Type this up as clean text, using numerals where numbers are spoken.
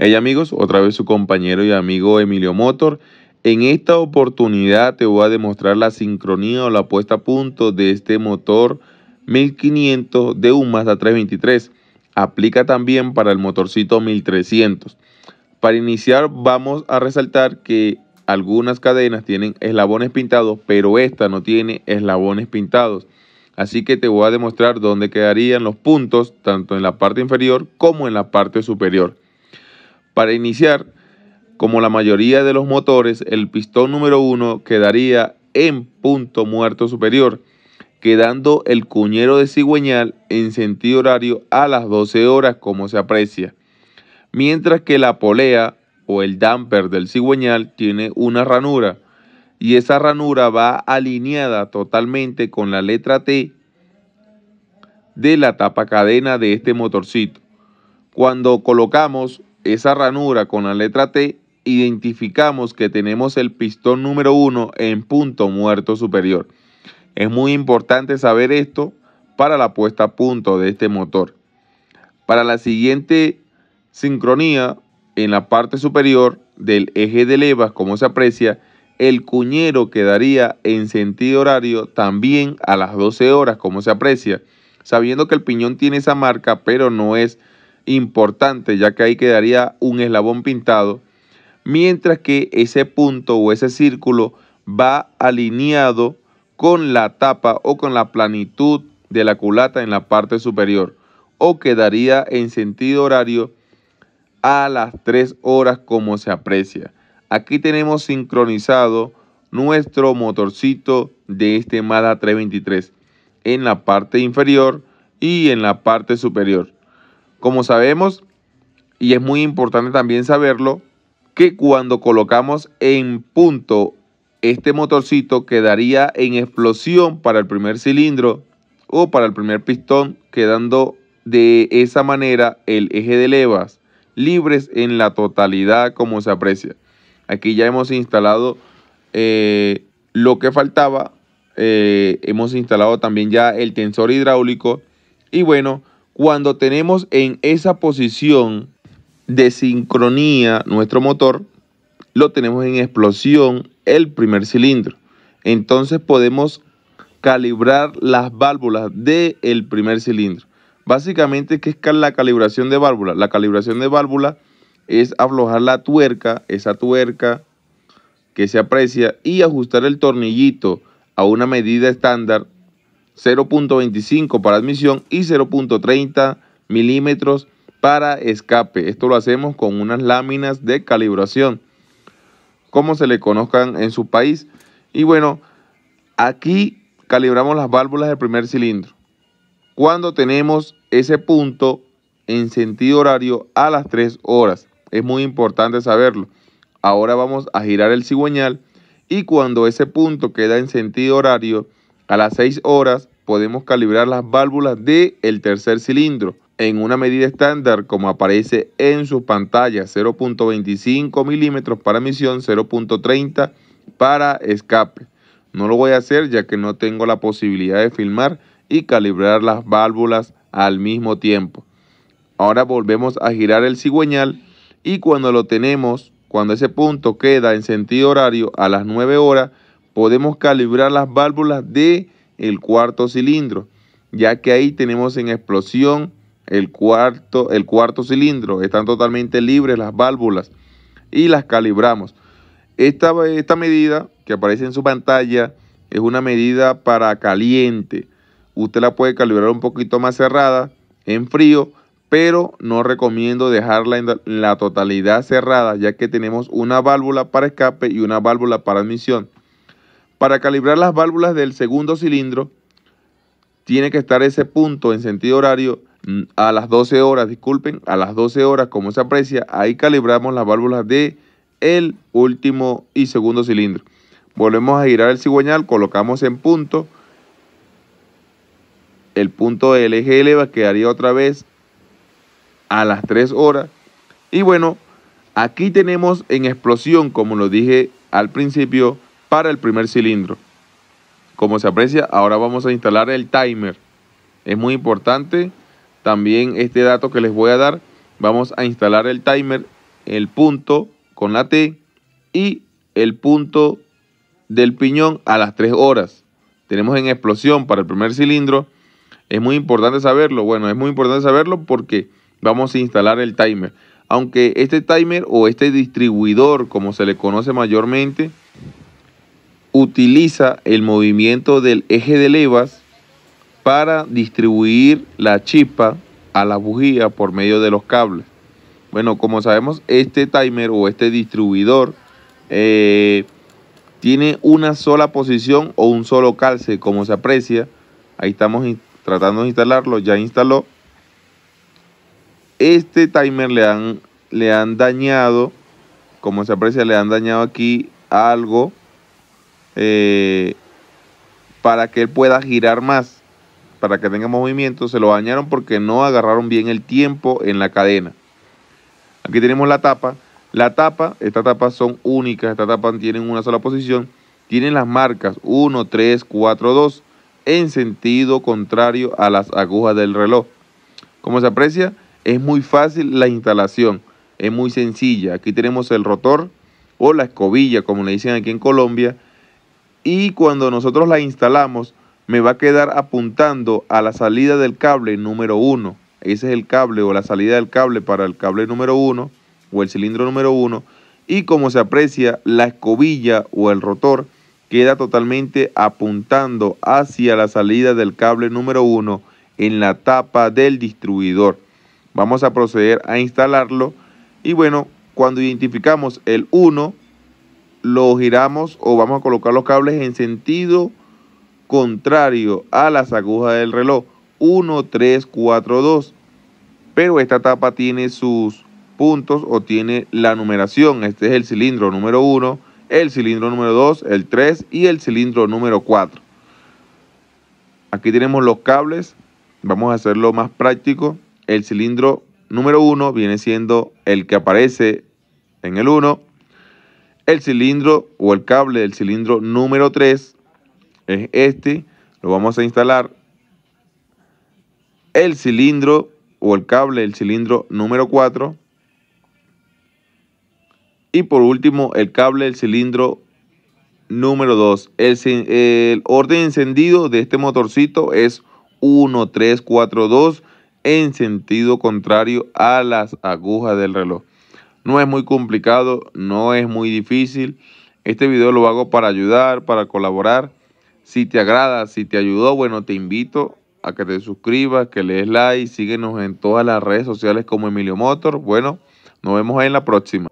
Hey amigos, otra vez su compañero y amigo Emilio Motor. En esta oportunidad te voy a demostrar la sincronía o la puesta a punto de este motor 1500 de un Mazda 323. Aplica también para el motorcito 1300. Para iniciar vamos a resaltar que algunas cadenas tienen eslabones pintados, pero esta no tiene eslabones pintados. Así que te voy a demostrar dónde quedarían los puntos, tanto en la parte inferior como en la parte superior. Para iniciar, como la mayoría de los motores, el pistón número 1 quedaría en punto muerto superior, quedando el cuñero de cigüeñal en sentido horario a las 12 horas, como se aprecia. Mientras que la polea o el damper del cigüeñal tiene una ranura, y esa ranura va alineada totalmente con la letra T de la tapa cadena de este motorcito. Cuando colocamos esa ranura con la letra T, identificamos que tenemos el pistón número 1 en punto muerto superior. Es muy importante saber esto para la puesta a punto de este motor. Para la siguiente sincronía, en la parte superior del eje de levas, como se aprecia, el cuñero quedaría en sentido horario también a las 12 horas, como se aprecia, sabiendo que el piñón tiene esa marca, pero no es importante, ya que ahí quedaría un eslabón pintado, mientras que ese punto o ese círculo va alineado con la tapa o con la planitud de la culata en la parte superior, o quedaría en sentido horario a las 3 horas, como se aprecia. Aquí tenemos sincronizado nuestro motorcito de este Mazda 323 en la parte inferior y en la parte superior. Como sabemos, y es muy importante también saberlo, que cuando colocamos en punto este motorcito quedaría en explosión para el primer cilindro o para el primer pistón, quedando de esa manera el eje de levas libres en la totalidad, como se aprecia. Aquí ya hemos instalado lo que faltaba, hemos instalado también ya el tensor hidráulico y bueno, cuando tenemos en esa posición de sincronía nuestro motor, lo tenemos en explosión el primer cilindro. Entonces podemos calibrar las válvulas del primer cilindro. Básicamente, ¿qué es la calibración de válvula? La calibración de válvula es aflojar la tuerca, esa tuerca que se aprecia, y ajustar el tornillito a una medida estándar 0.25 para admisión y 0.30 milímetros para escape. Esto lo hacemos con unas láminas de calibración, como se le conozcan en su país. Y bueno, aquí calibramos las válvulas del primer cilindro cuando tenemos ese punto en sentido horario a las 3 horas. Es muy importante saberlo. Ahora vamos a girar el cigüeñal y cuando ese punto queda en sentido horario a las 6 horas, podemos calibrar las válvulas del tercer cilindro en una medida estándar, como aparece en su pantalla: 0.25 milímetros para admisión, 0.30 para escape. No lo voy a hacer ya que no tengo la posibilidad de filmar y calibrar las válvulas al mismo tiempo. Ahora volvemos a girar el cigüeñal y cuando lo tenemos, cuando ese punto queda en sentido horario a las 9 horas, podemos calibrar las válvulas del cuarto cilindro, ya que ahí tenemos en explosión el cuarto cilindro. Están totalmente libres las válvulas y las calibramos. Esta medida que aparece en su pantalla es una medida para caliente. Usted la puede calibrar un poquito más cerrada en frío, pero no recomiendo dejarla en la totalidad cerrada, ya que tenemos una válvula para escape y una válvula para admisión. Para calibrar las válvulas del segundo cilindro, tiene que estar ese punto en sentido horario a las 12 horas, a las 12 horas, como se aprecia. Ahí calibramos las válvulas de el último y segundo cilindro. Volvemos a girar el cigüeñal, colocamos en punto. El punto del eje de leva quedaría otra vez a las 3 horas. Y bueno, aquí tenemos en explosión, como lo dije al principio, para el primer cilindro. Como se aprecia, ahora vamos a instalar el timer. Es muy importante también este dato que les voy a dar. Vamos a instalar el timer el punto con la T y el punto del piñón a las 3 horas. Tenemos en explosión para el primer cilindro. Es muy importante saberlo. Bueno, es muy importante saberlo porque vamos a instalar el timer. Aunque este timer o este distribuidor, como se le conoce mayormente, utiliza el movimiento del eje de levas para distribuir la chispa a la bujía por medio de los cables. Bueno, como sabemos, este timer o este distribuidor tiene una sola posición o un solo calce, como se aprecia. Ahí estamos tratando de instalarlo, ya instaló. Este timer le han dañado, como se aprecia, le han dañado aquí algo para que él pueda girar más, para que tenga movimiento. Se lo dañaron porque no agarraron bien el tiempo en la cadena. Aquí tenemos la tapa. Estas tapas son únicas, estas tapas tienen una sola posición. Tienen las marcas 1, 3, 4, 2 en sentido contrario a las agujas del reloj. Como se aprecia, es muy fácil la instalación, es muy sencilla. Aquí tenemos el rotor o la escobilla, como le dicen aquí en Colombia. Y cuando nosotros la instalamos, me va a quedar apuntando a la salida del cable número 1. Ese es el cable o la salida del cable para el cable número 1 o el cilindro número 1. Y como se aprecia, la escobilla o el rotor queda totalmente apuntando hacia la salida del cable número 1 en la tapa del distribuidor. Vamos a proceder a instalarlo. Y bueno, cuando identificamos el 1, lo giramos o vamos a colocar los cables en sentido contrario a las agujas del reloj. 1, 3, 4, 2. Pero esta tapa tiene sus puntos o tiene la numeración. Este es el cilindro número 1, el cilindro número 2, el 3 y el cilindro número 4. Aquí tenemos los cables. Vamos a hacerlo más práctico. El cilindro número 1 viene siendo el que aparece en el 1. El cilindro o el cable del cilindro número 3 es este. Lo vamos a instalar. El cilindro o el cable del cilindro número 4. Y por último, el cable del cilindro número 2. El orden de encendido de este motorcito es 1, 3, 4, 2 en sentido contrario a las agujas del reloj. No es muy complicado, no es muy difícil. Este video lo hago para ayudar, para colaborar. Si te agrada, si te ayudó, bueno, te invito a que te suscribas, que le des like, síguenos en todas las redes sociales como Emilio Motor. Bueno, nos vemos en la próxima.